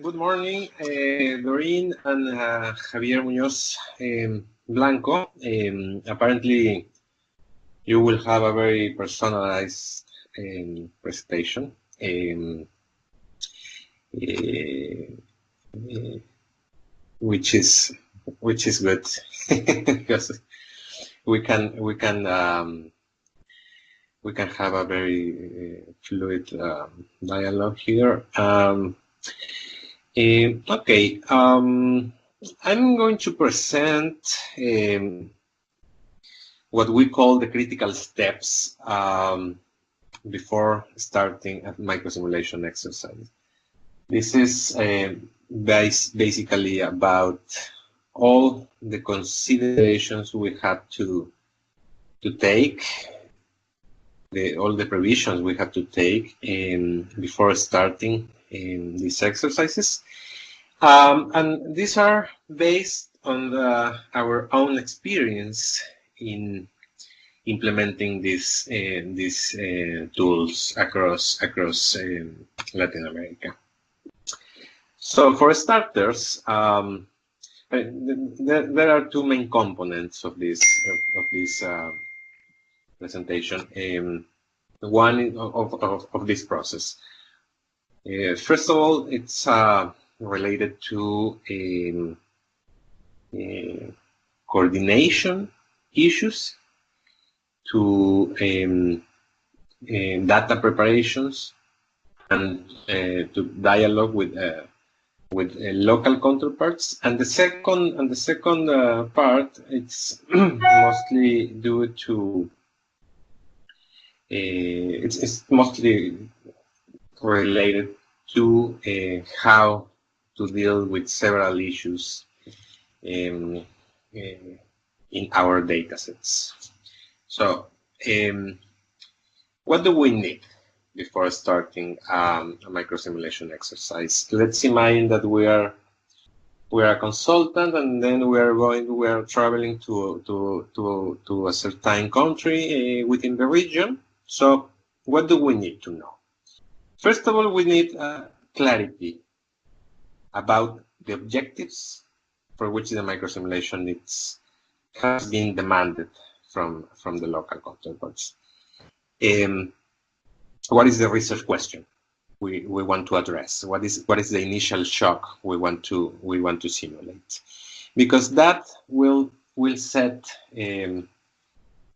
Good morning, Doreen and Javier Muñoz Blanco. Apparently, you will have a very personalized presentation, which is good because we can have a very fluid dialogue here. Okay, I'm going to present what we call the critical steps before starting a microsimulation exercise. This is basically about all the considerations we have to take, all the provisions we have to take before starting these exercises. And these are based on our own experience in implementing these tools across Latin America. So for starters, there are two main components of this presentation. One of this process. First of all, it's related to coordination issues, to data preparations, and to dialogue with local counterparts. And the second part, it's mostly due to it's mostly related to how to deal with several issues in our datasets. So, what do we need before starting a microsimulation exercise? Let's imagine that we are a consultant, and then we are traveling to a certain country within the region. So, what do we need to know? First of all, we need clarity about the objectives for which the microsimulation has been demanded from the local counterparts. What is the research question we want to address? What is the initial shock we want to simulate? Because that will set the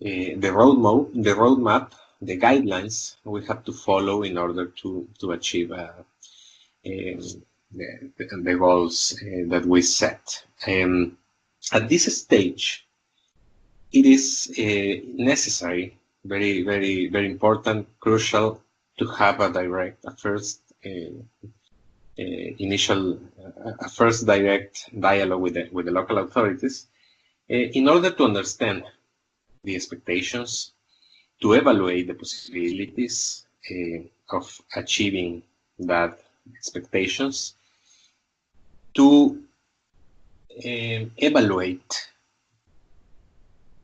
roadmap, the guidelines we have to follow in order to achieve the goals that we set. At this stage, it is necessary, very, very, very important, crucial, to have a first direct dialogue with the local authorities in order to understand the expectations, to evaluate the possibilities of achieving that expectations, to evaluate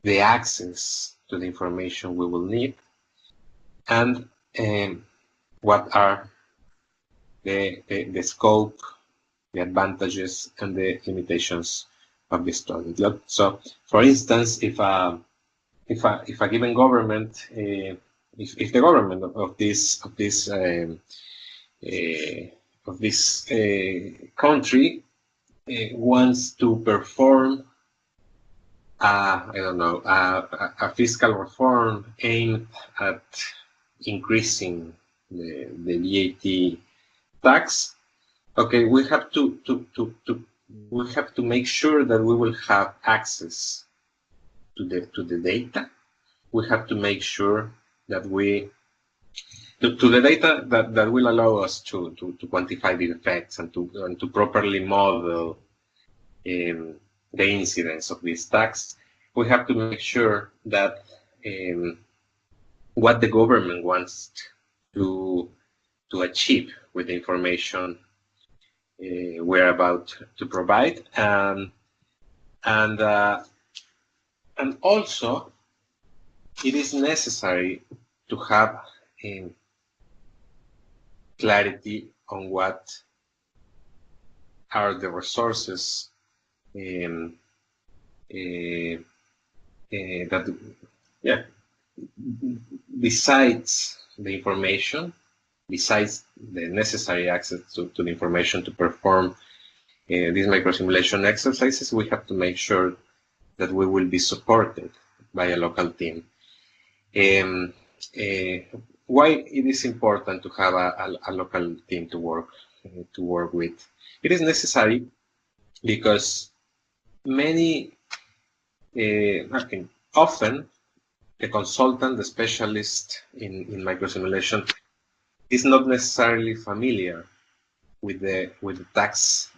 the access to the information we will need, and what are the scope, the advantages, and the limitations of this study. So, for instance, if a given government, if the government of this country wants to perform a fiscal reform aimed at increasing the VAT tax, okay, we have to make sure that we will have access to the data. We have to make sure that to the data that will allow us to quantify the effects and to properly model the incidence of this tax. We have to make sure that what the government wants to achieve with the information we're about to provide, and also it is necessary to have clarity on what are the resources that, yeah, besides the information, besides the necessary access to the information to perform these microsimulation exercises, we have to make sure that we will be supported by a local team. Why it is important to have a local team to work with? It is necessary because often the consultant, the specialist in microsimulation, is not necessarily familiar with the tax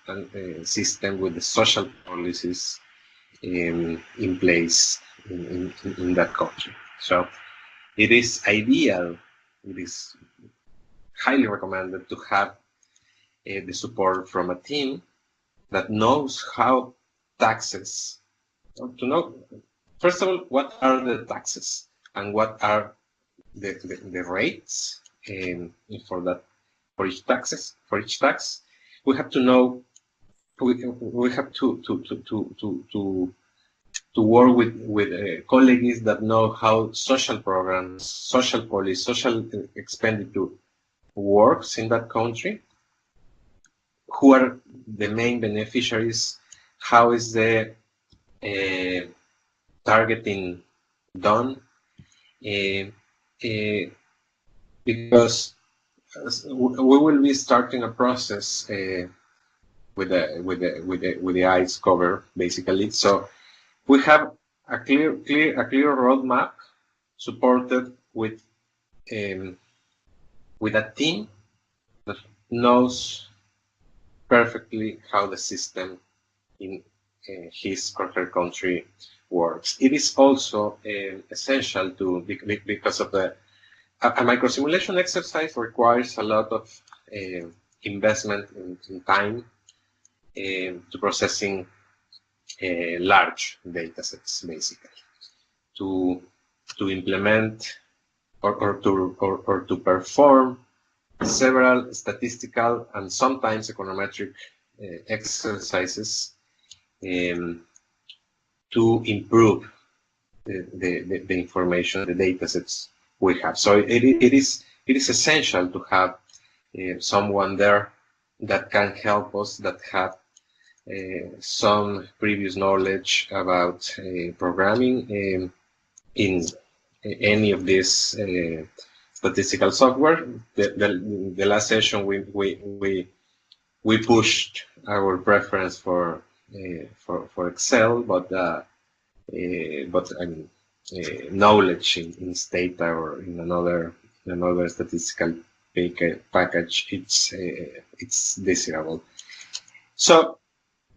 system, with the social policies in place in that country. So it is ideal, it is highly recommended to have the support from a team that knows how taxes, to know, first of all, what are the taxes and what are the rates for each tax. We have to know, we have to work with colleagues that know how social programs, social policy, social expenditure works in that country. Who are the main beneficiaries? How is the targeting done? Because we will be starting a process with the eyes cover, basically. So we have a clear roadmap supported with a team that knows perfectly how the system in his or her country works. It is also essential because of a microsimulation exercise requires a lot of investment in time to processing large data sets, basically, to implement or to perform several statistical and sometimes econometric exercises to improve the information, the data sets we have. So it is essential to have someone there that can help us, that have some previous knowledge about programming in any of this statistical software. The last session we pushed our preference for Excel, but knowledge in Stata or in another statistical package, it's desirable. So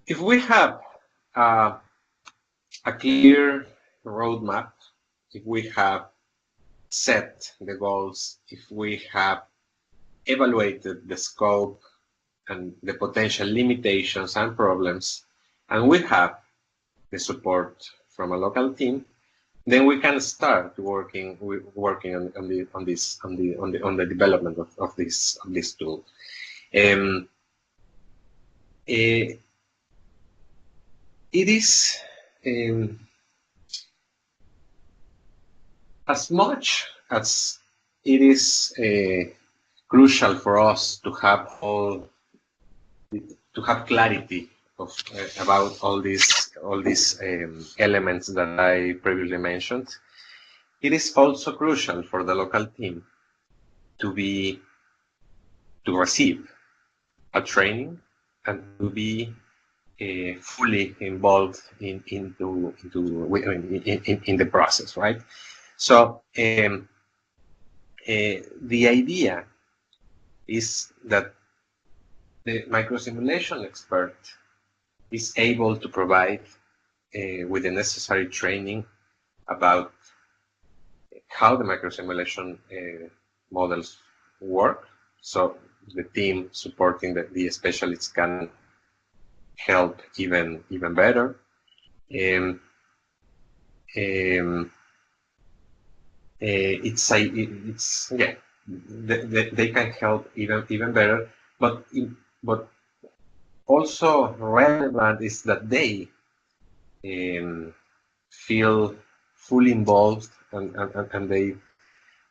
if we have a clear roadmap, if we have set the goals, if we have evaluated the scope and the potential limitations and problems, and we have the support from a local team, then we can start working on the development of this tool. It is as much as it is crucial for us to have clarity about all these elements that I previously mentioned. It is also crucial for the local team to receive a training and to be fully involved in the process, right? So the idea is that the microsimulation expert is able to provide with the necessary training about how the microsimulation models work. So the team supporting the specialists can help even better. They can help even better, but also relevant is that they feel fully involved, and they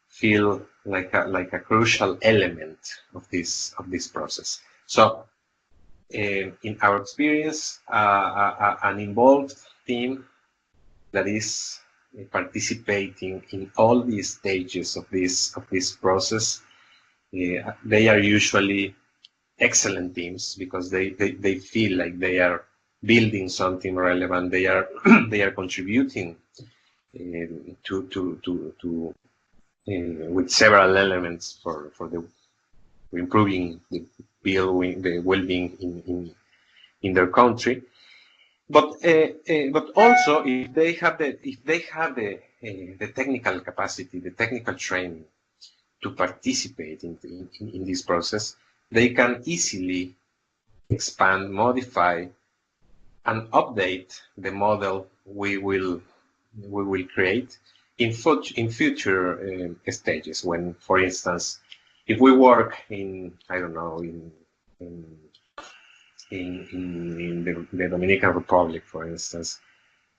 feel like a crucial element of this process. So in our experience, an involved team that is participating in all these stages of this process, they are usually excellent teams because they feel like they are building something relevant. They are they are contributing to with several elements for the improving the well-being in their country. But also if they have the technical capacity, the technical training to participate in this process, they can easily expand, modify, and update the model we will create in future stages. When, for instance, if we work in, I don't know, in the Dominican Republic, for instance,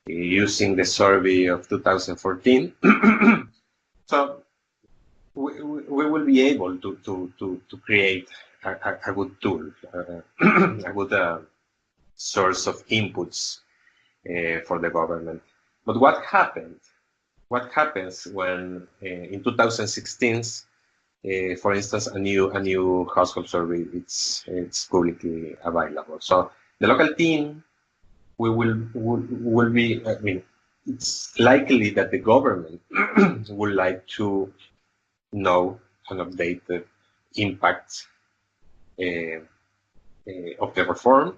using the survey of 2014, so we will be able to create a good tool, a good source of inputs for the government. But what happened? What happens when in 2016, for instance, a new household survey it's publicly available? So the local team will be. I mean, it's likely that the government would like to know and update the impact of the reform.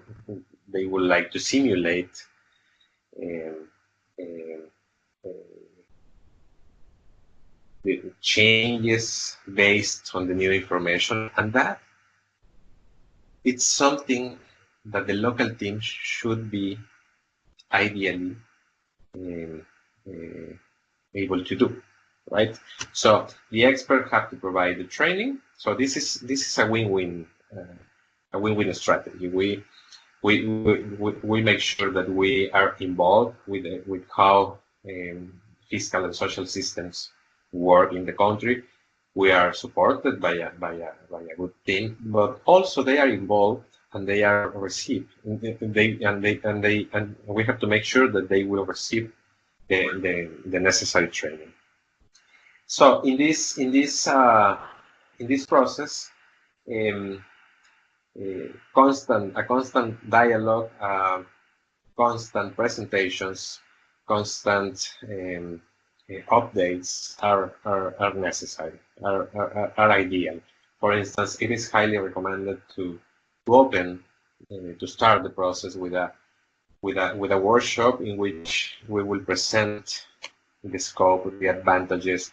They would like to simulate the changes based on the new information, and that it's something that the local team should be ideally able to do, right? So the experts have to provide the training. So this is a win-win strategy. We make sure that we are involved with how fiscal and social systems work in the country. We are supported by a good team, but also they are involved and they are received. And we have to make sure that they will receive the necessary training. So in this process, constant dialogue, constant presentations, constant updates are necessary, are ideal. For instance, it is highly recommended to start the process with a workshop in which we will present the scope, the advantages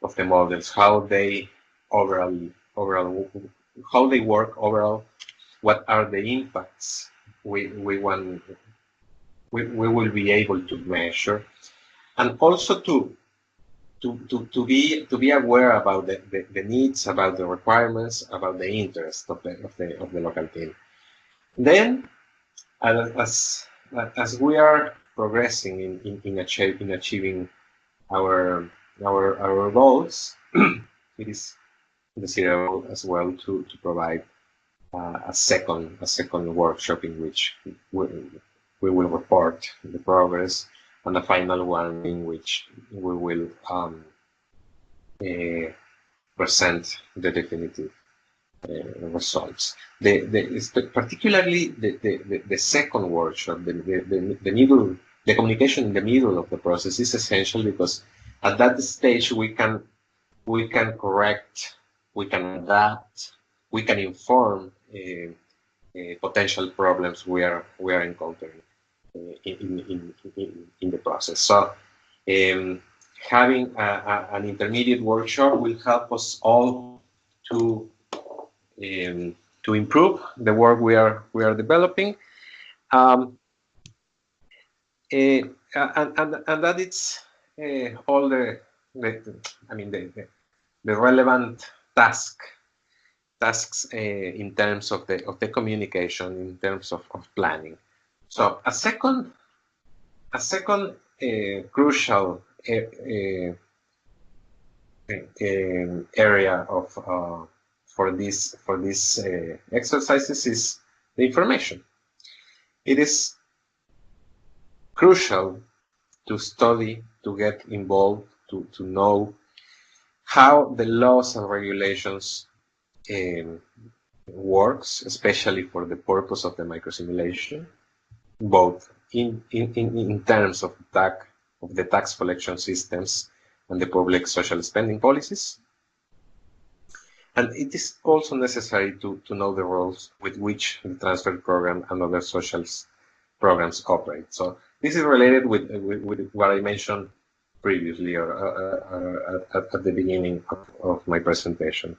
of the models, how they overall how they work overall, what are the impacts we will be able to measure, and also to be aware about the needs, about the requirements, about the interest of the local team. Then, as we are progressing in achieving our goals, it is desirable as well to provide a second workshop in which we will report the progress, and the final one in which we will present the definitive results. Particularly the second workshop, the communication in the middle of the process is essential, because at that stage we can correct, we can adapt, we can inform potential problems we are encountering in the process. So having an intermediate workshop will help us all to improve the work we are developing, and that it's all the relevant tasks tasks in terms of the communication, in terms of planning. So a second crucial area of for these exercises is the information. It is crucial to study, to get involved, to know how the laws and regulations works, especially for the purpose of the microsimulation, both in terms of the tax collection systems and the public social spending policies. And it is also necessary to know the roles with which the transfer program and other social programs operate. So this is related with what I mentioned previously or at the beginning of my presentation.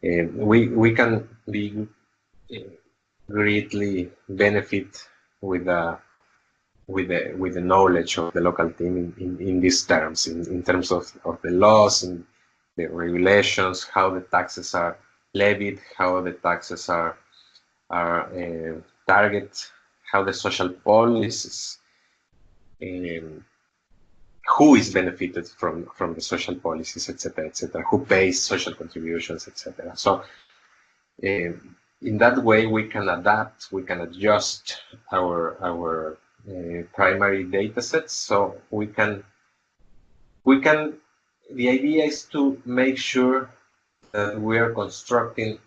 We can be greatly benefit with the knowledge of the local team in these terms, in terms of the laws and the regulations, how the taxes are levied, how the taxes are targeted, how the social policies, who is benefited from the social policies, etc., who pays social contributions, etc. So in that way, we can adapt, we can adjust our primary data sets. So we can. The idea is to make sure that we are constructing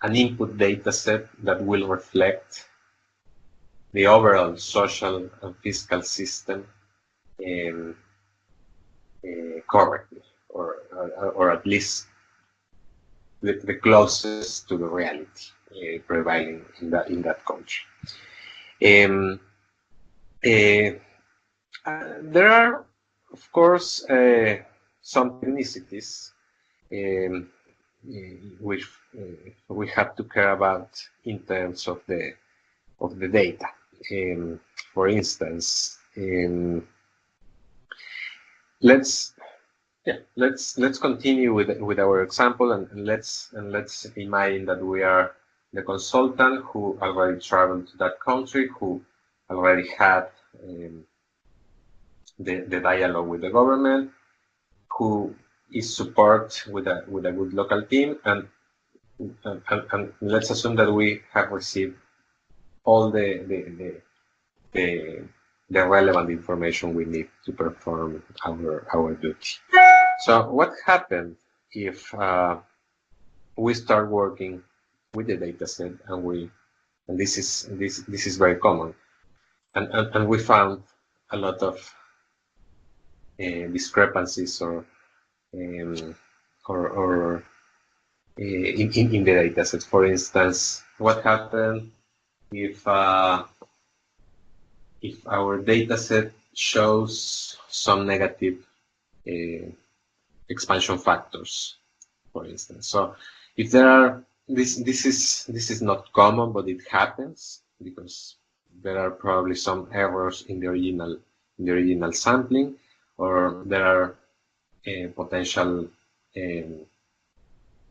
an input data set that will reflect the overall social and fiscal system correctly, or at least the closest to the reality prevailing in that country. There are, of course, some technicities which we have to care about in terms of the data. For instance, let's continue with our example, and let's imagine that we are the consultant who already traveled to that country, who already had the dialogue with the government, who is support with a good local team, and let's assume that we have received all the relevant information we need to perform our duty. So what happens if we start working with the data set and this is very common, and we found a lot of discrepancies or in the data set. For instance, what happens if our data set shows some negative expansion factors, for instance? So if there are this is not common, but it happens because there are probably some errors in the original sampling, or there are potential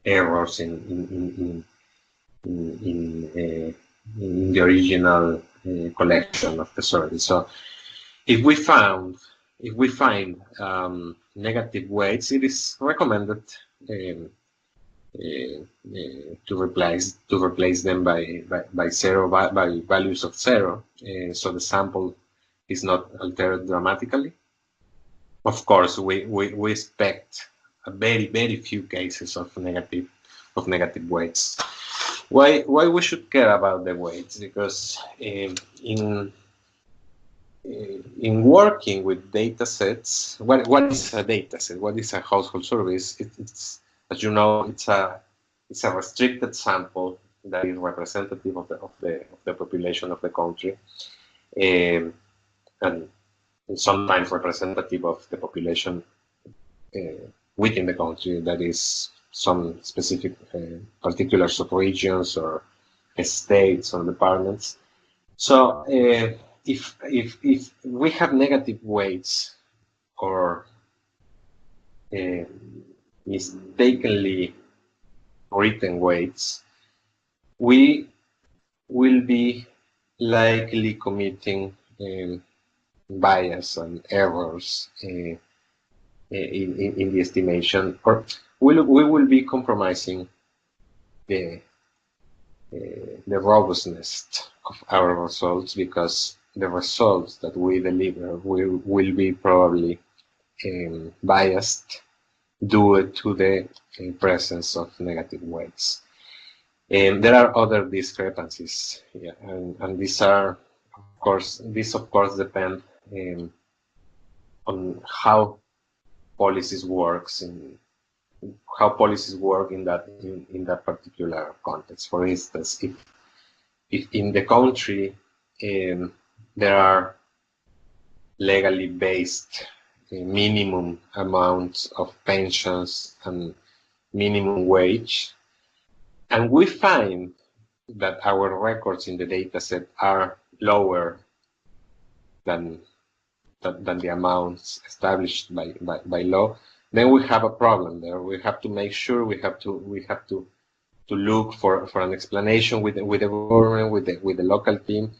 errors in the original collection of the survey. So if we find negative weights, it is recommended to replace them by values of 0, so the sample is not altered dramatically. Of course, we expect a very few cases of negative weights. Why we should care about the weights? Because in working with data sets, what is a data set? What is a household survey? It's as you know, it's a restricted sample that is representative of the population of the country, and sometimes representative of the population within the country, that is some specific particular subregions or states or departments. So if we have negative weights or mistakenly written weights, we will be likely committing bias and errors in the estimation, or we will be compromising the robustness of our results, because the results that we deliver will be probably biased due to the presence of negative weights. There are other discrepancies, yeah, and these are, of course depend on how policies works in that particular context. For instance, if in the country there are legally based minimum amounts of pensions and minimum wage, and we find that our records in the dataset are lower than the amounts established by law, then we have a problem there. We have to make sure we have to look for an explanation with the government, with the local team,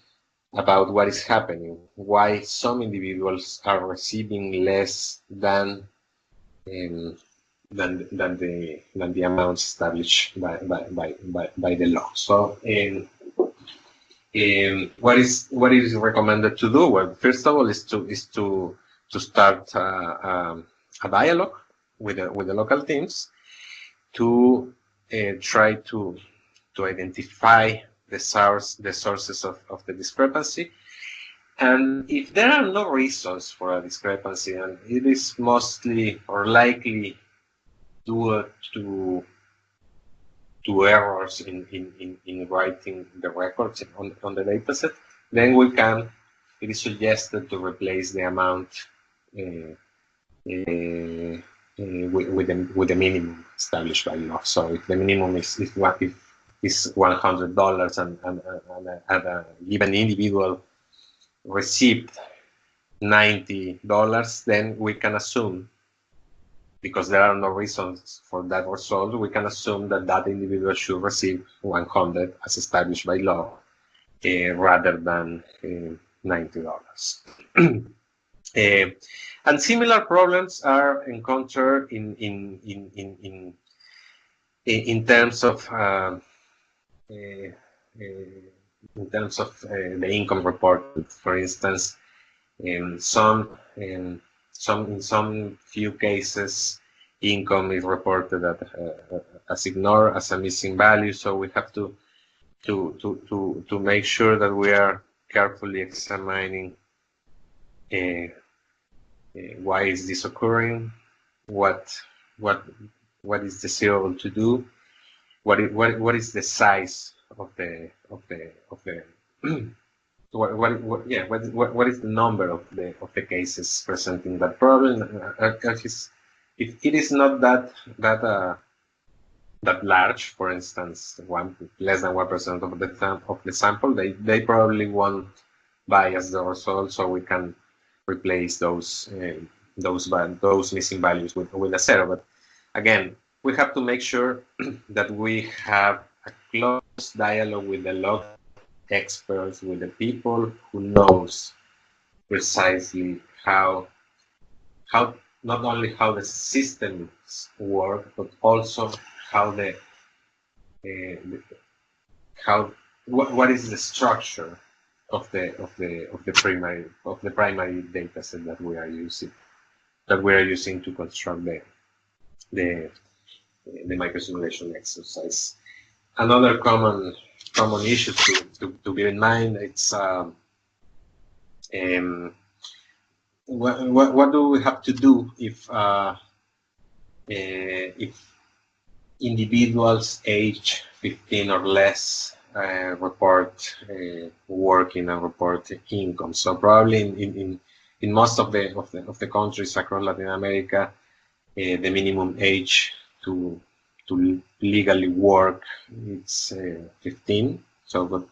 about what is happening, why some individuals are receiving less than the amounts established by the law. So what is recommended to do? Well, first of all, is to start a dialogue with the local teams to try to identify the sources of the discrepancy. And if there are no reasons for a discrepancy, and it is mostly or likely due to errors in writing the records on the dataset, then it is suggested to replace the amount with the minimum established by law. So if the minimum is $100 and a given individual received $90, then we can assume, because there are no reasons for that result, we can assume that individual should receive 100 as established by law, rather than $90. And similar problems are encountered in terms of the income reported. For instance, in some few cases, income is reported as ignored, as a missing value. So we have to make sure that we are carefully examining why is this occurring, what is desirable to do, what is the size of the what is the number of the cases presenting that problem. If it is not that large, for instance, less than 1% of the sample, they probably won't bias the result, so we can replace those missing values with a zero. But again, we have to make sure that we have a close dialogue with the local experts, with the people who knows precisely how not only how the systems work, but also how what is the structure of the primary data set that we are using to construct the microsimulation exercise. Another common issue to bear in mind, it's what do we have to do if individuals age 15 or less report working and report income. So probably in most of the countries across Latin America, the minimum age to legally work it's 15. So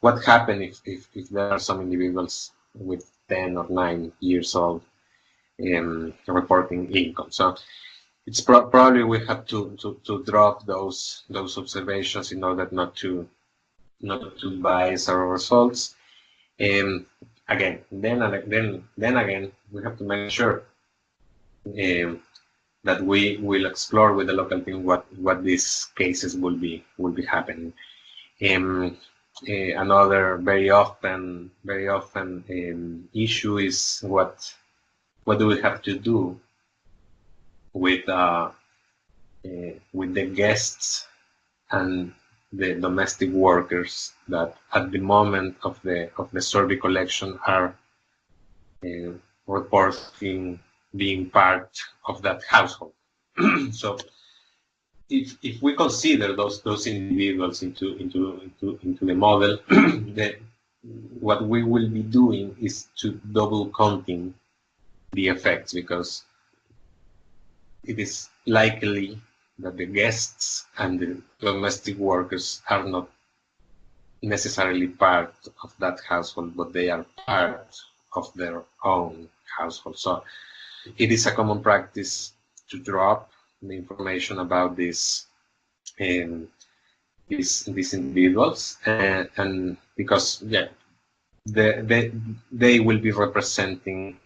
what happens if there are some individuals with 10 or 9 years old reporting income? So it's probably we have to drop those observations in order not to bias our results. Again, then again, we have to make sure that we will explore with the local team what these cases will be happening. Another very often issue is what do we have to do with the guests and the domestic workers that at the moment of the survey collection are reporting being part of that household. So if we consider those individuals into the model, then what we will be doing is to double counting the effects, because it is likely that the guests and the domestic workers are not necessarily part of that household, but they are part of their own household. So it is a common practice to drop the information about these individuals, and because they will be representing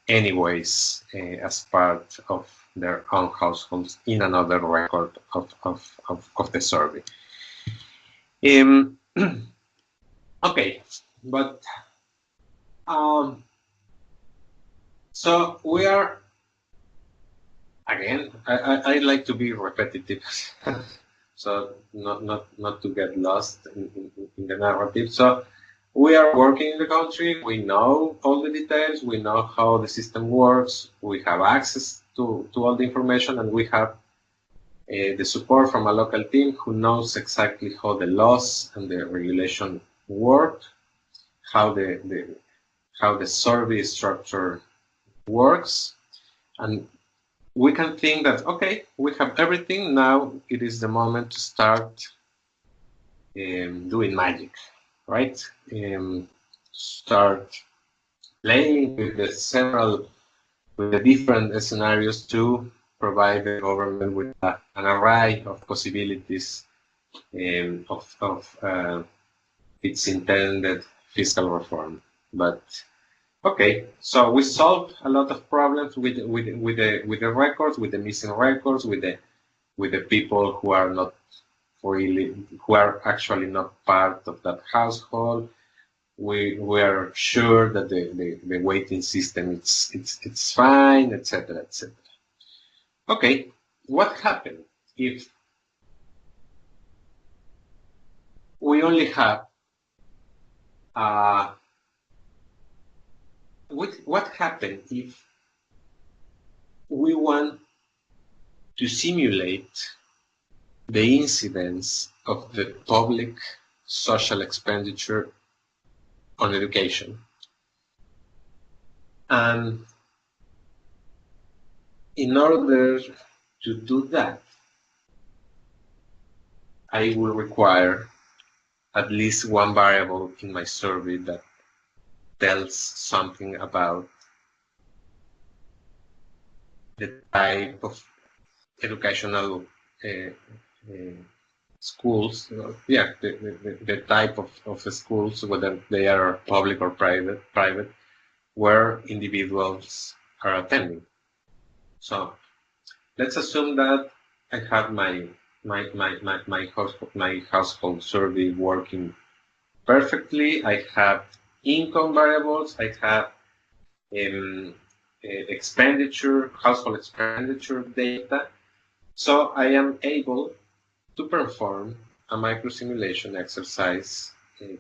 anyways as part of their own households in another record of the survey. Okay, but so we are, again, I like to be repetitive, so not to get lost in the narrative. So we are working in the country, we know all the details, we know how the system works, we have access to all the information, and we have the support from a local team who knows exactly how the laws and the regulation work, how the survey structure works, and we can think that, okay, we have everything, now it is the moment to start doing magic, right? Start playing with the different scenarios to provide the government with an array of possibilities of its intended fiscal reform. But okay, so we solved a lot of problems with the records, with the missing records, with the people who are not really, who are actually not part of that household. We are sure that the weighting system it's fine, etc., etc. Okay, what happened if we only have what happened if we want to simulate the incidence of the public social expenditure on education? And in order to do that, I will require at least one variable in my survey that tells something about the type of educational schools, the type of schools, whether they are public or private, where individuals are attending. So let's assume that I have my household survey working perfectly. I have income variables. I have household expenditure data. So I am able to perform a microsimulation exercise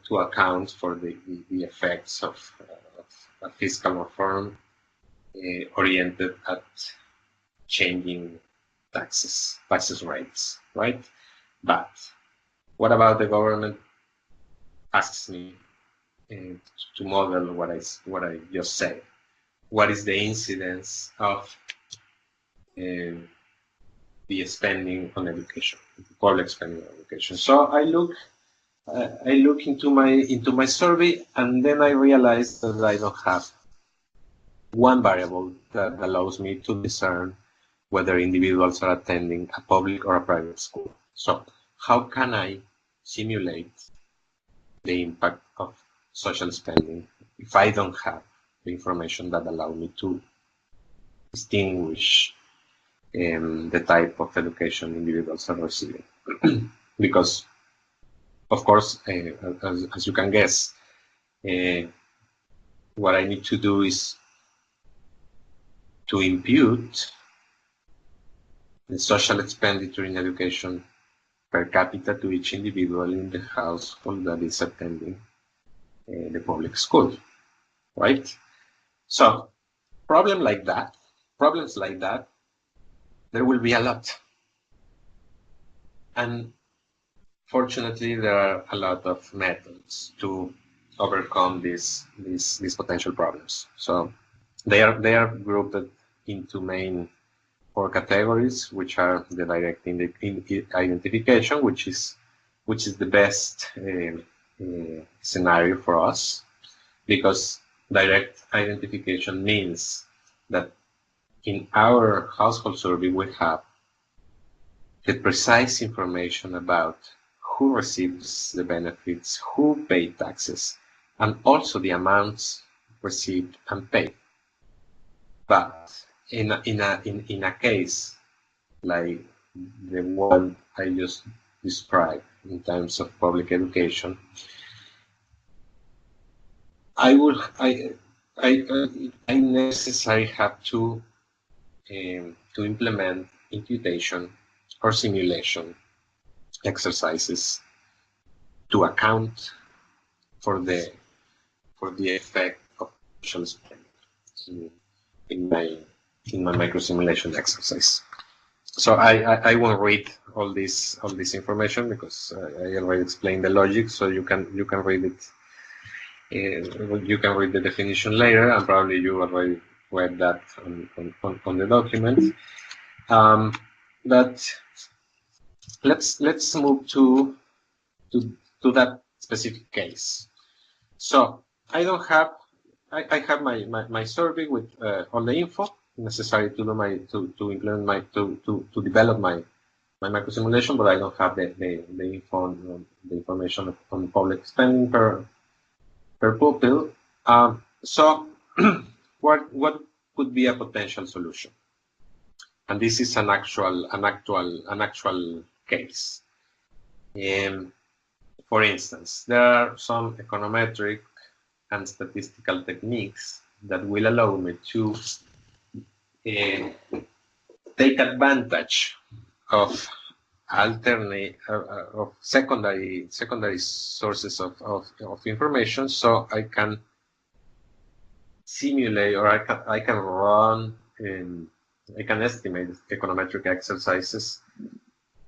to account for the effects of a fiscal reform oriented at changing taxes rates, right? But what about the government asks me to model what I just said? What is the incidence of the spending on education, public spending on education? So I look into my survey, and then I realize that I don't have one variable that allows me to discern whether individuals are attending a public or a private school. So how can I simulate the impact of social spending if I don't have the information that allow me to distinguish the type of education individuals are receiving? Because, of course, as you can guess, what I need to do is to impute the social expenditure in education per capita to each individual in the household that is attending the public school, right? So problems like that, there will be a lot. And fortunately, there are a lot of methods to overcome these potential problems. So they are grouped into main 4 categories, which are the direct identification, which is the best scenario for us, because direct identification means that in our household survey we have the precise information about who receives the benefits, who paid taxes, and also the amounts received and paid. But in a case like the one I just described in terms of public education, I necessarily have to implement imputation or simulation exercises to account for the effect of social spending in my microsimulation exercise. So I won't read all this information because I already explained the logic, so you can read it. You can read the definition later, and probably you already read that on the document. But let's move to that specific case. So I have my survey with all the info necessary to develop my microsimulation, but I don't have the information on public spending per pupil. So what could be a potential solution? And this is an actual case. For instance, there are some econometric and statistical techniques that will allow me to take advantage of secondary sources of information, so I can simulate, or I can run I can estimate econometric exercises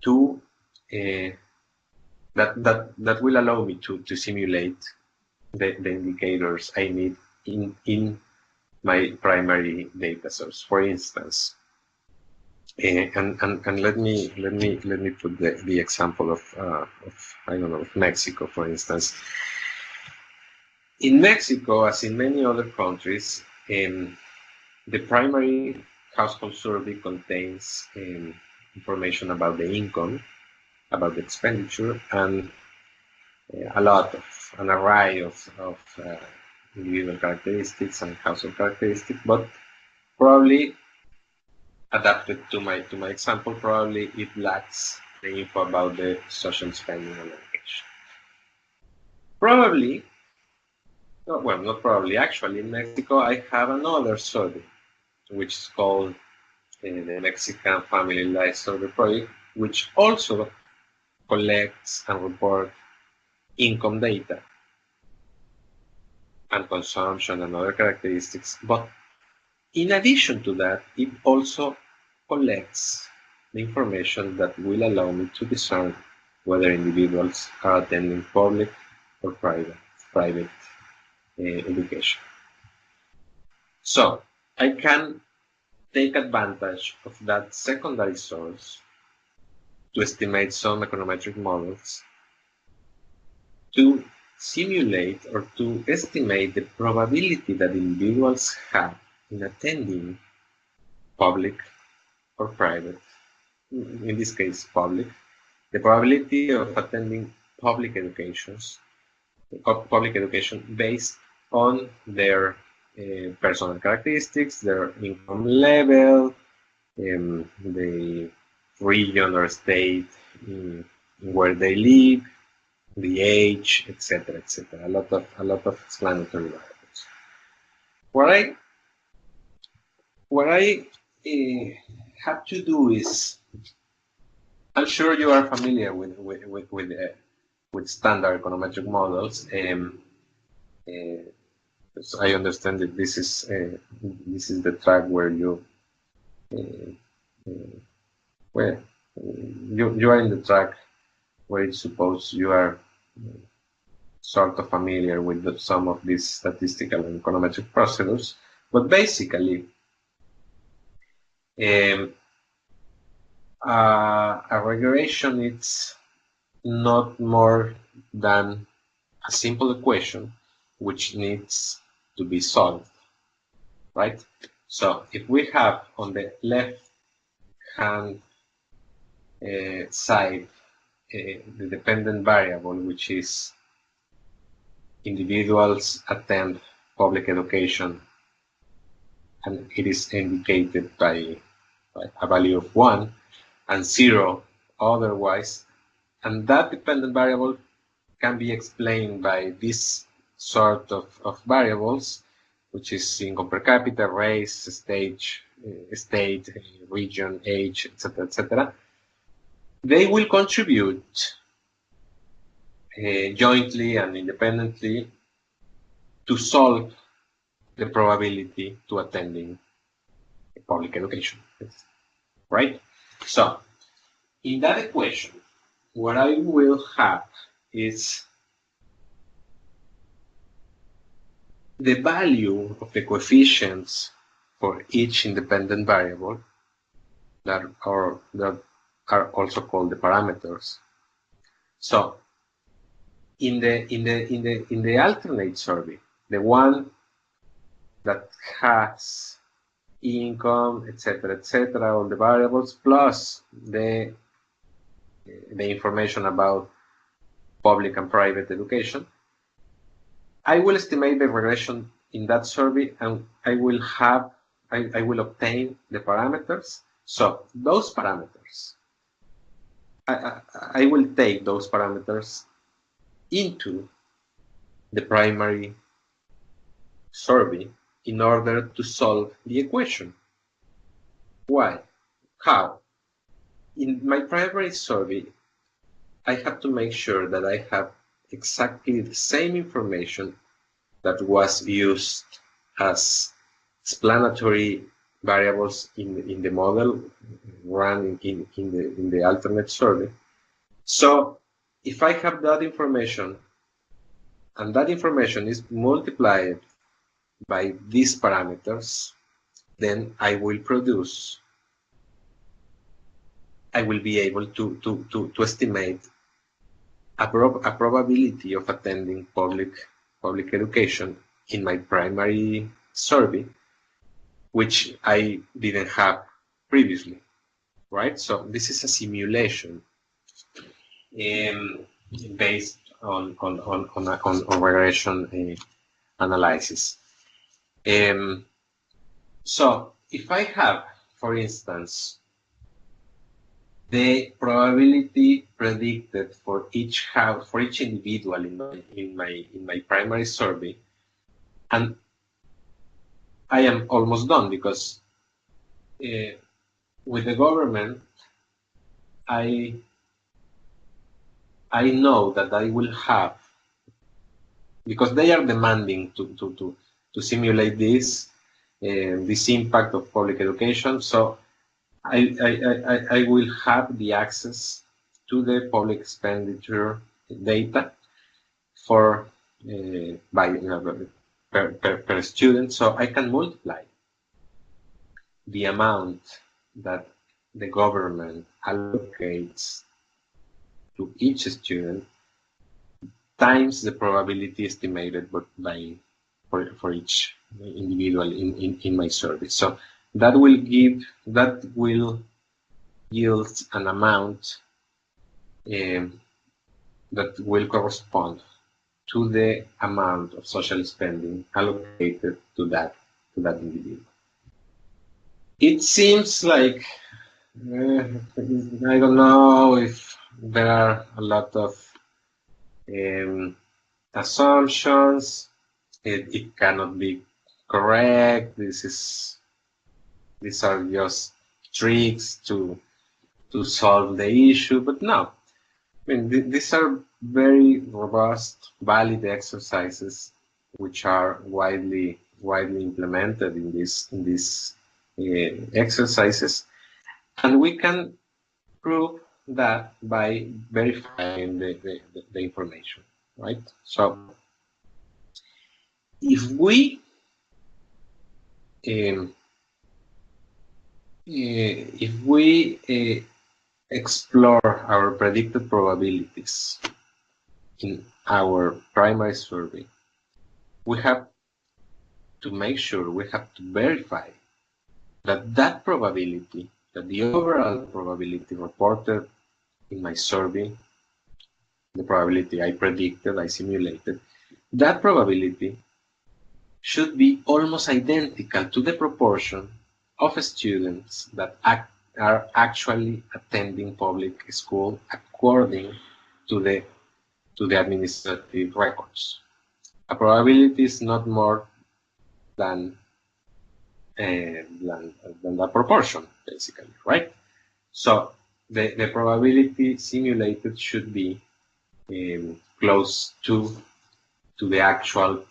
to that will allow me to simulate the indicators I need in my primary data source. For instance, and let me put the example of I don't know, of Mexico, for instance. In Mexico, as in many other countries, the primary household survey contains information about the income, about the expenditure, and an array of individual characteristics and household characteristics, but probably adapted to my example, probably it lacks the info about the social spending on education. Probably, well, not probably, actually, in Mexico, I have another survey, which is called the Mexican Family Life Survey Project, which also collects and reports income data and consumption and other characteristics. But in addition to that, it also collects the information that will allow me to discern whether individuals are attending public or private education. So I can take advantage of that secondary source to estimate some econometric models to simulate or to estimate the probability that individuals have in attending public or private, in this case public, the probability of attending public education based on their personal characteristics, their income level, the region or state in where they live, the age, etc., etc. A lot of explanatory variables. What I have to do is, I'm sure you are familiar with standard econometric models. So I understand that this is the track where you you are in the track where it's supposed you are sort of familiar with some of these statistical and econometric procedures, but basically a regression is not more than a simple equation which needs to be solved, right? So if we have on the left hand side the dependent variable, which is individuals attend public education, and it is indicated by a value of 1 and 0 otherwise, and that dependent variable can be explained by this sort of variables, which is income per capita, race, state, region, age, etc., etc. They will contribute jointly and independently to solve the probability to attending public education, right? So, in that equation, what I will have is the value of the coefficients for each independent variable that are also called the parameters. So, in the alternate survey, the one that has income, etc., all the variables, plus the information about public and private education, I will estimate the regression in that survey, and I will obtain the parameters. So those parameters, I will take those parameters into the primary survey in order to solve the equation. Why? How? In my primary survey, I have to make sure that I have exactly the same information that was used as explanatory variables in the model run in the alternate survey. So if I have that information, and that information is multiplied by these parameters, then I will be able to estimate a probability of attending public education in my primary survey, which I didn't have previously, right? So this is a simulation based on regression analysis. So if I have, for instance, the probability predicted for each house, for each individual in my primary survey, and I am almost done because with the government, I know that I will have, because they are demanding to simulate this impact of public education. So I will have the access to the public expenditure data for per student, so I can multiply the amount that the government allocates to each student times the probability estimated for each individual in my survey. So that will yield an amount that will correspond to the amount of social spending allocated to that individual. It seems like I don't know if there are a lot of assumptions. It cannot be correct. These are just tricks to solve the issue, but no. I mean, these are very robust, valid exercises which are widely implemented in these exercises, and we can prove that by verifying the information, right? So if we explore our predicted probabilities in our primary survey, we have to make sure, we have to verify that probability, that the overall probability reported in my survey, the probability I predicted, I simulated, that probability should be almost identical to the proportion of students that are actually attending public school according to the administrative records. A probability is not more than the proportion, basically, right? So the probability simulated should be close to the actual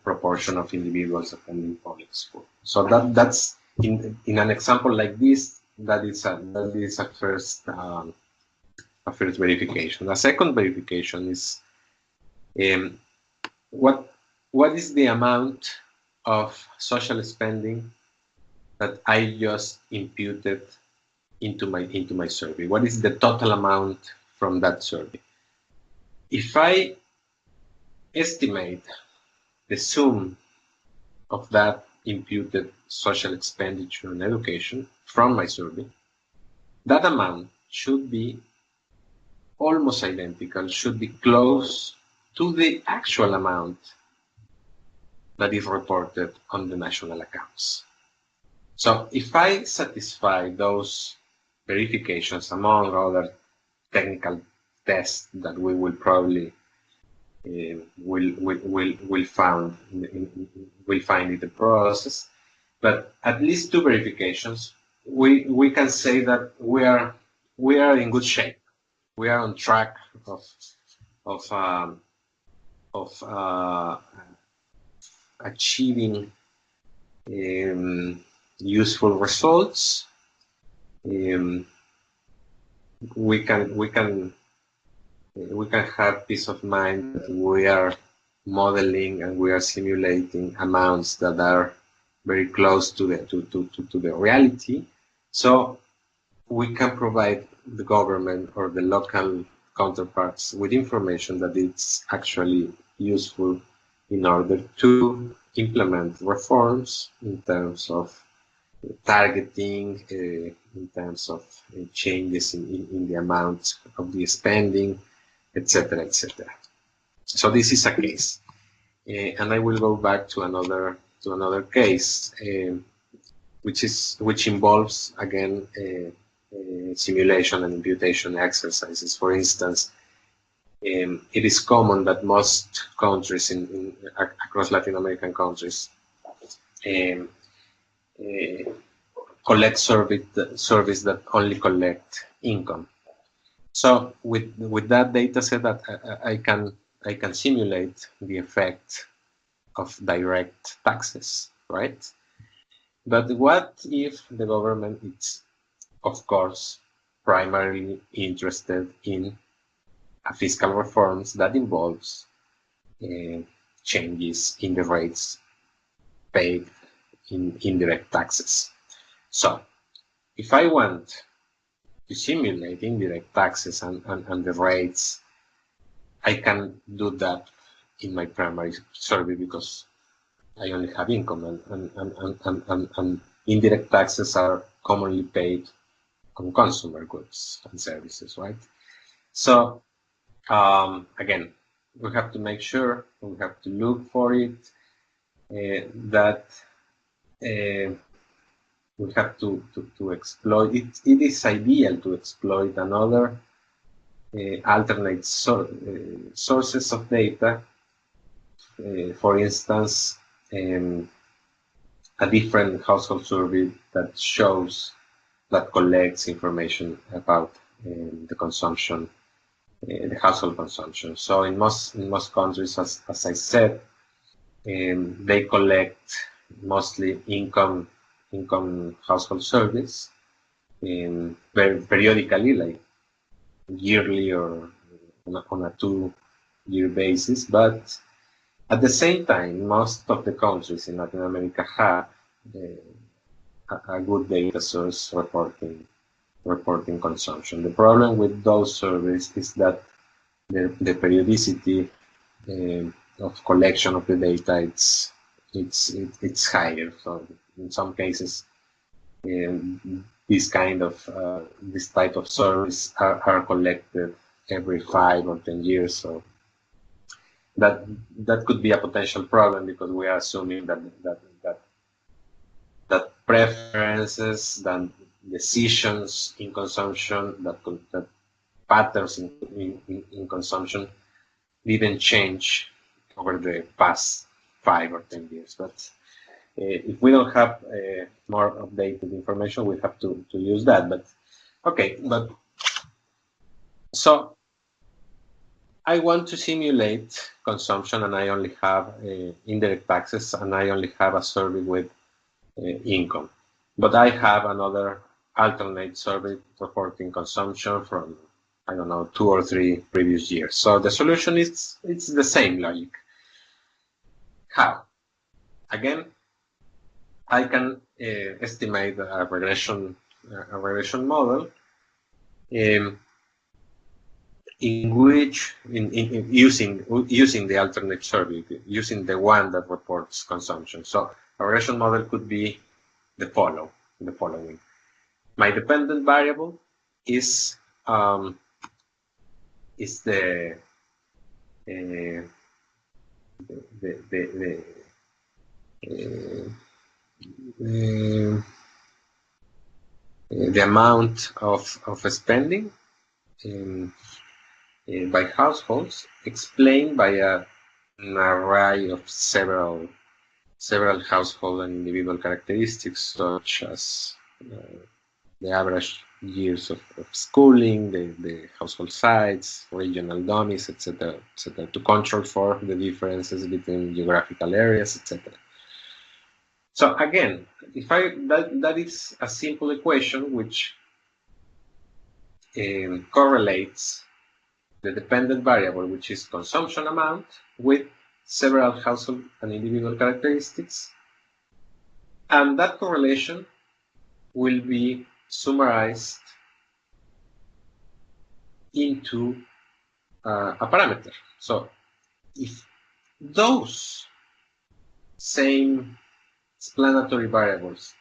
proportion of individuals attending public school. So that's in an example like this, that is a first verification. A second verification is what is the amount of social spending that I just imputed into my survey? What is the total amount from that survey? If I estimate the sum of that imputed social expenditure on education from my survey, that amount should be almost identical, should be close to the actual amount that is reported on the national accounts. So if I satisfy those verifications, among other technical tests that we will probably will find in the process, but at least two verifications, we can say that we are in good shape. We are on track of achieving useful results. We can have peace of mind that we are modeling and we are simulating amounts that are very close to the reality. So we can provide the government or the local counterparts with information that it's actually useful in order to implement reforms in terms of targeting, in terms of changes in the amount of the spending, etc., etc. So this is a case, and I will go back to another case, which involves again simulation and imputation exercises. For instance, it is common that most countries across Latin American countries collect surveys that only collect income. So with that data set, that I can simulate the effect of direct taxes, right? But what if the government is, of course, primarily interested in fiscal reforms that involves changes in the rates paid in indirect taxes? So if I want to simulate indirect taxes and the rates, I can do that in my primary survey because I only have income, and indirect taxes are commonly paid on consumer goods and services, right? So again, we have to make sure, we have to look for it, that we have to exploit it. It is ideal to exploit another alternate sources of data. For instance, a different household survey that collects information about the consumption, the household consumption. So in most countries, as I said, they collect mostly income household surveys periodically, like yearly or on a 2-year basis. But at the same time, most of the countries in Latin America have a good data source reporting consumption. The problem with those surveys is that the periodicity of collection of the data it's higher. So in some cases, this type of surveys are collected every 5 or 10 years. So that could be a potential problem, because we are assuming that preferences, that decisions in consumption, that patterns in consumption didn't change over the past 5 or 10 years. But if we don't have more updated information, we have to use that. But okay, so I want to simulate consumption, and I only have indirect taxes, and I only have a survey with income. But I have another alternate survey reporting consumption from, I don't know, 2 or 3 previous years. So the solution it's the same logic. How? Again, I can estimate a regression model in which, using the alternate survey, using the one that reports consumption. So a regression model could be the following. My dependent variable is the amount of spending by households, explained by an array of several household and individual characteristics, such as the average years of schooling, the household size, regional dummies, etc., to control for the differences between geographical areas, etc. So again, that is a simple equation which correlates the dependent variable, which is consumption amount, with several household and individual characteristics, and that correlation will be summarized into a parameter. So if those same explanatory variables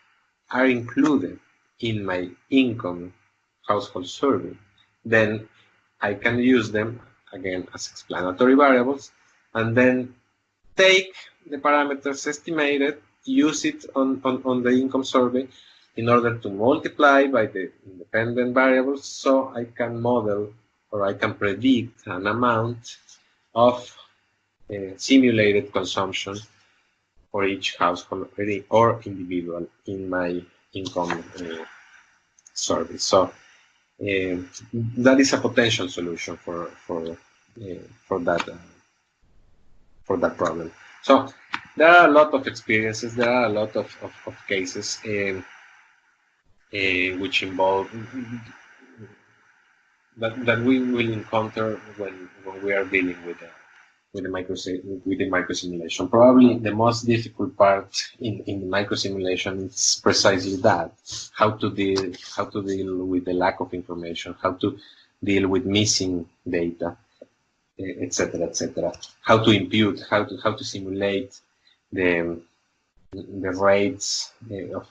are included in my income household survey, then I can use them again as explanatory variables, and then take the parameters estimated, use it on the income survey in order to multiply by the independent variables, so I can model, or I can predict, an amount of simulated consumption for each household or individual in my income survey. So that is a potential solution for that problem. So there are a lot of experiences, there are a lot of cases which involve that we will encounter when we are dealing with the microsimulation. Probably the most difficult part in the microsimulation is precisely that: how to deal with the lack of information, how to deal with missing data, etc., etc. How to impute, how to simulate the the rates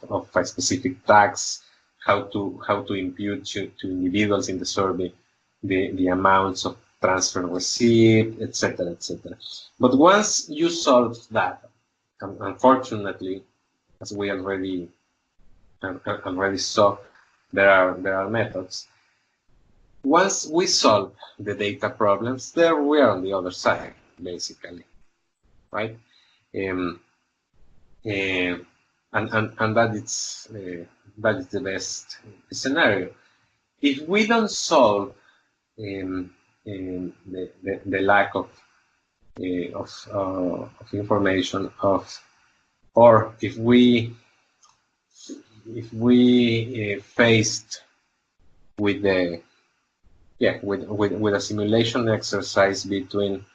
of a specific tax, how to impute to individuals in the survey the amounts of transfer received, etc., etc. But once you solve that, unfortunately, as we already saw, there are methods. Once we solve the data problems, there we are on the other side, basically, right? And that is the best scenario. If we don't solve the lack of information or if we faced with the with a simulation exercise between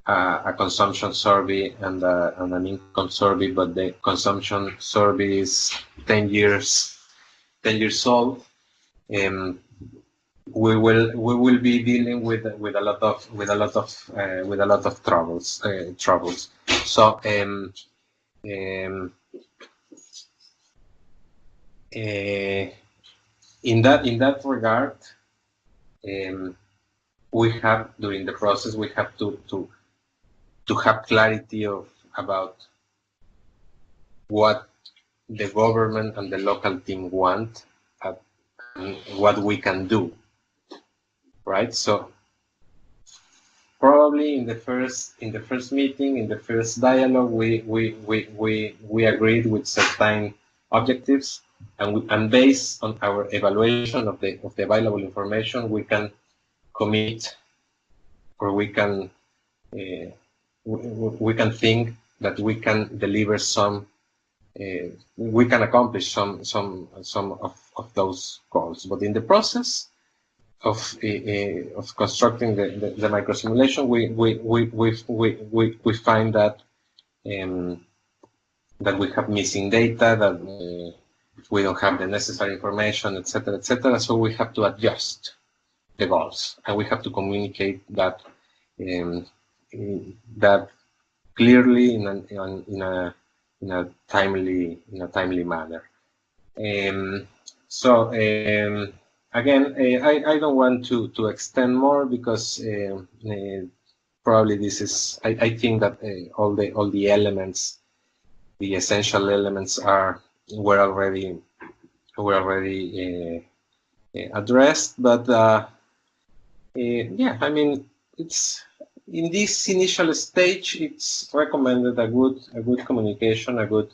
a consumption survey and an income survey, but the consumption survey is 10 years old, we will be dealing with a lot of troubles. So in that regard, we have, during the process, we have to have clarity about what the government and the local team want and what we can do, right? So probably in the first meeting, in the first dialogue, we agreed with certain objectives, and based on our evaluation of the available information, we can commit, or we can think that we can deliver some, we can accomplish some of those goals. But in the process of constructing the microsimulation, we find that that we have missing data, that we don't have the necessary information, etc., etc. So we have to adjust the goals, and we have to communicate that that clearly in a timely manner. So again, I don't want to extend more, because probably this is, I think that all the elements, the essential elements, were already addressed. But yeah, I mean, it's in this initial stage, it's recommended a good communication, a good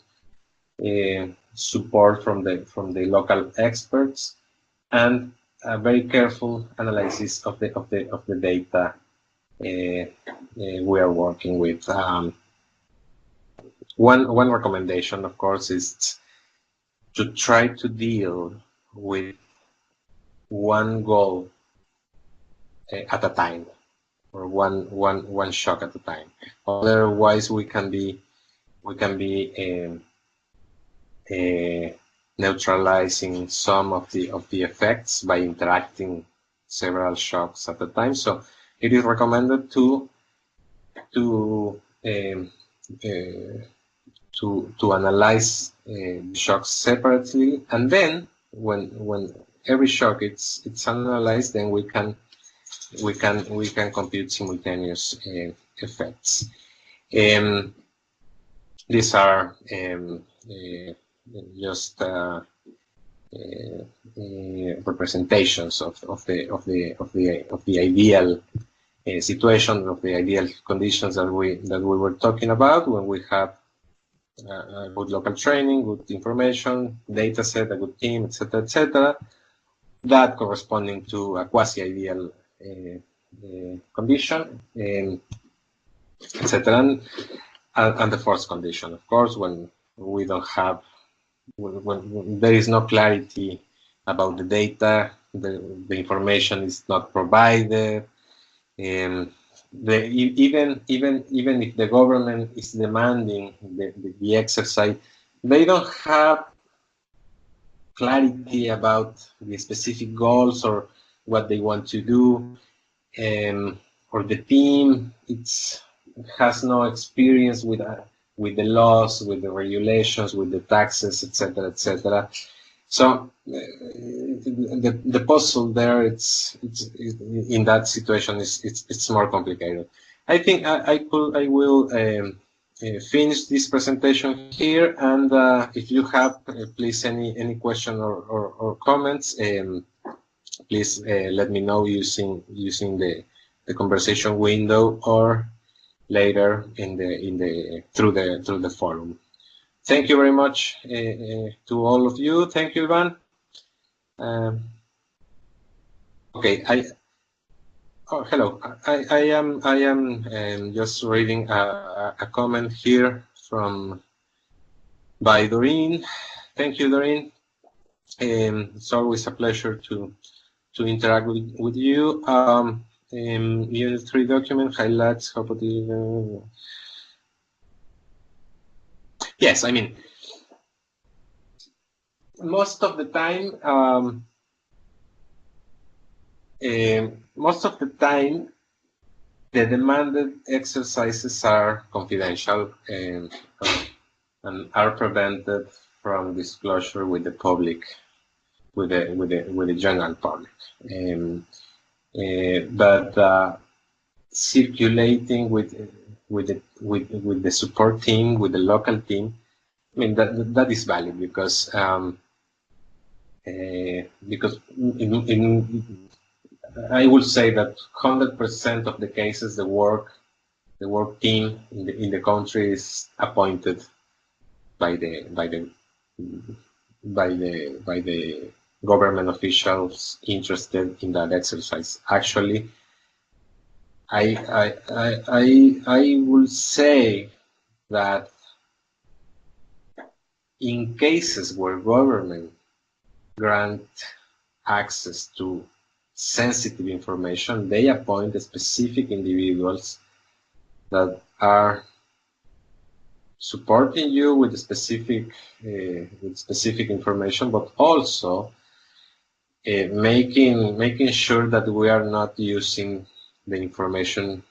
support from the local experts, and a very careful analysis of the data we are working with. One recommendation, of course, is to try to deal with one goal at a time, or one shock at a time. Otherwise, we can be neutralizing some of the effects by interacting several shocks at a time. So it is recommended to analyze shocks separately, and then when every shock it's analyzed, then we can compute simultaneous effects. These are just representations of the ideal situation, of the ideal conditions that we were talking about when we have a good local training, good information, data set, a good team, etc., etc. That corresponding to a quasi-ideal condition, etc. And the fourth condition, of course, when we don't have, when there is no clarity about the data, the information is not provided, even if the government is demanding the exercise, they don't have clarity about the specific goals or what they want to do, or the team has no experience with the laws, with the regulations, with the taxes, etc., etc. So the puzzle there, it's in that situation it's more complicated. I think I will finish this presentation here, and if you have please any question or comments, please let me know using the conversation window or later through the forum. Thank you very much to all of you. Thank you, Ivan. Okay, hello. I am just reading a comment here by Doreen. Thank you, Doreen. It's always a pleasure to interact with you. Unit 3 document highlights how yes, I mean, most of the time, the demanded exercises are confidential and are prevented from disclosure with the public, with the general public. But circulating with the support team, with the local team, I mean that is valid because I will say that 100% of the cases, the work team in the country is appointed by the government officials interested in that exercise. Actually, I will say that in cases where government grant access to sensitive information, they appoint specific individuals that are supporting you with specific information, but also making sure that we are not using the information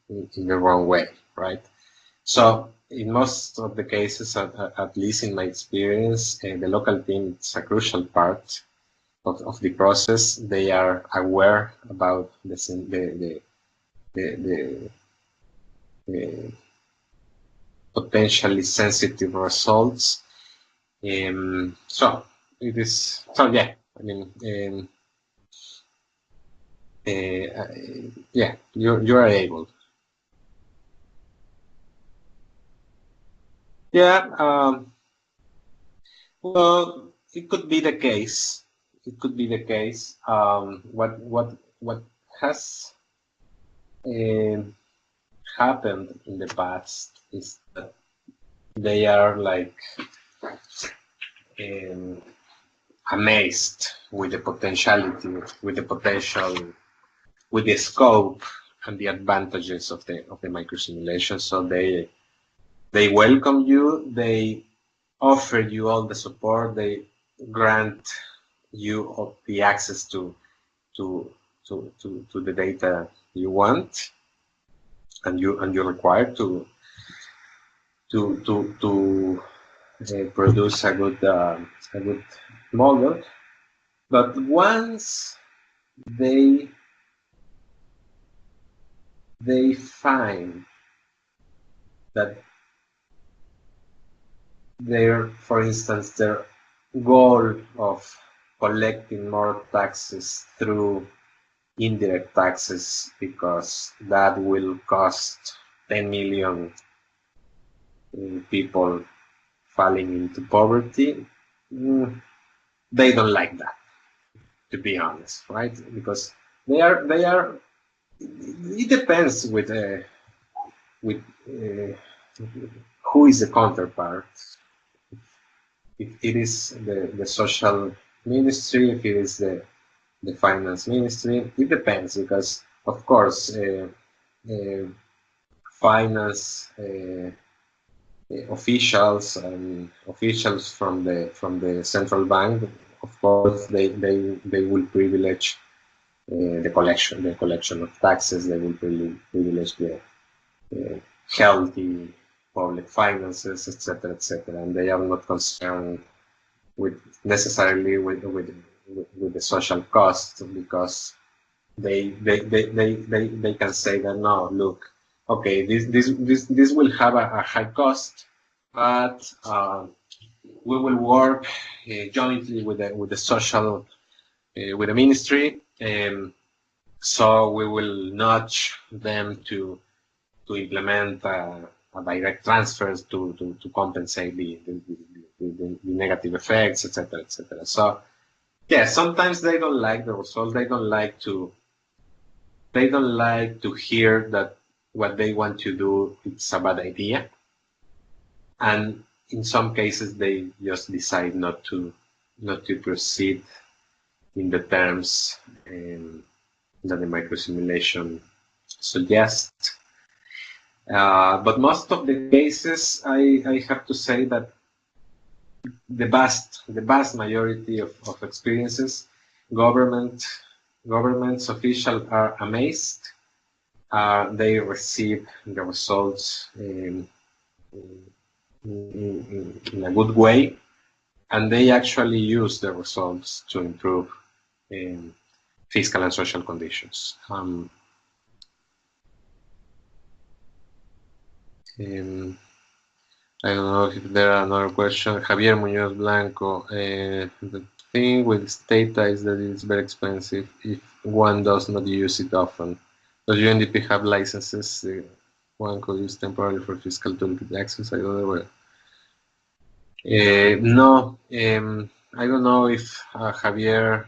in the wrong way, right? So in most of the cases, at least in my experience, the local team is a crucial part of the process. They are aware about the potentially sensitive results. So it is. So yeah, I mean, yeah, you are able. Yeah. Well, it could be the case. It could be the case. What has happened in the past is that they are like amazed with the potentiality, with the potential, with the scope and the advantages of the microsimulation. So they welcome you. They offer you all the support. They grant you the access to the data you want and you're required to produce a good model. But once they find that for instance, their goal of collecting more taxes through indirect taxes, because that will cost 10 million people falling into poverty, they don't like that, to be honest, right? Because they are. It depends with who is the counterpart. If it is the social ministry, if it is the finance ministry, it depends, because of course finance officials and officials from the central bank, of course they will privilege the collection of taxes. They will privilege the healthy public finances, etc., etc., and they are not concerned with necessarily with the social cost, because they can say that, no, look, okay, this will have a high cost, but we will work jointly with the social with the ministry, so we will nudge them to implement a direct transfers to compensate the negative effects, etc., etc. So yeah, sometimes they don't like the results. They don't like to hear that what they want to do it's a bad idea, and in some cases they just decide not to proceed in the terms that the microsimulation suggests. But most of the cases, I have to say that the vast majority of experiences, governments officials are amazed. They receive the results in a good way, and they actually use the results to improve fiscal and social conditions. I don't know if there are another question. Javier Muñoz Blanco, the thing with Stata is that it's very expensive if one does not use it often. Does UNDP have licenses one could use temporarily for fiscal toolkit access? I don't know. No, I don't know if Javier,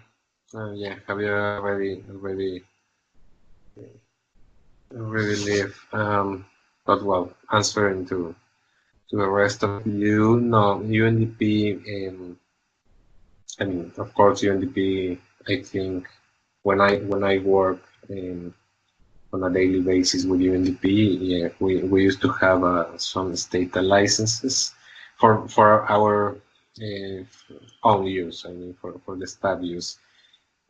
Javier already left. But well, answering to the rest of you, no, UNDP. I mean, of course, UNDP. I think when I work on a daily basis with UNDP, yeah, we used to have some state licenses for our own use. I mean, for the staff use,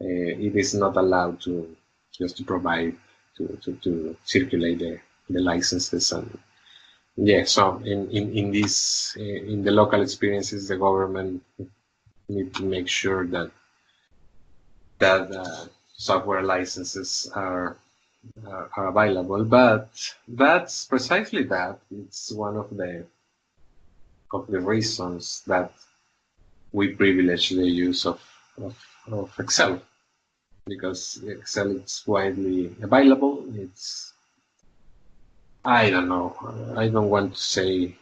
it is not allowed to just to provide to circulate the licenses. And yeah, so in this in the local experiences, the government need to make sure that software licenses are available. But that's precisely that. It's one of the reasons that we privilege the use of Excel, because Excel is widely available. It's, I don't know, I don't want to say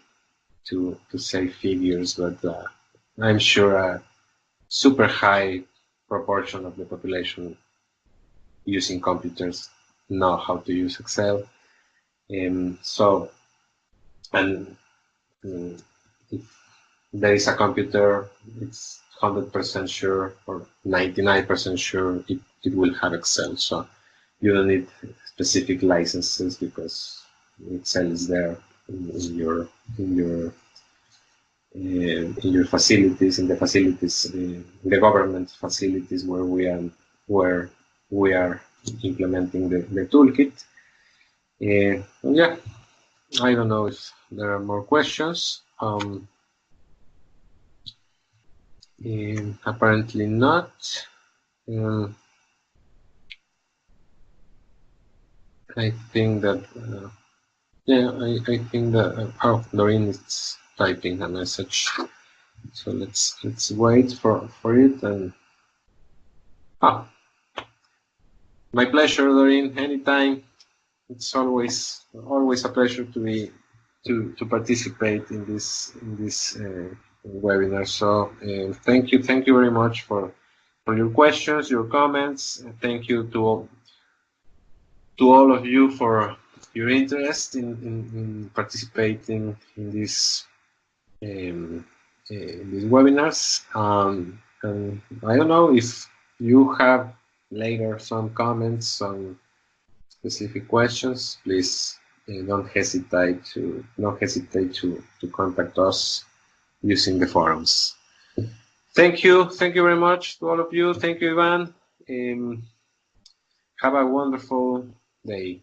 say figures, but I'm sure a super high proportion of the population using computers know how to use Excel. So, and if there is a computer, it's 100% sure or 99% sure it will have Excel. So you don't need specific licenses because Excel is there in your facilities, in the government facilities where we are implementing the toolkit. Yeah, I don't know if there are more questions. Apparently not. I think that yeah, I think that Doreen is typing a message, so let's wait for it. And my pleasure, Doreen. Anytime. It's always a pleasure to participate in this webinar. So thank you very much for your questions, your comments. Thank you to all of you for your interest in participating in these webinars. And I don't know if you have later some comments, some specific questions, please don't hesitate to contact us using the forums. Thank you very much to all of you. Thank you, Ivan. Have a wonderful day.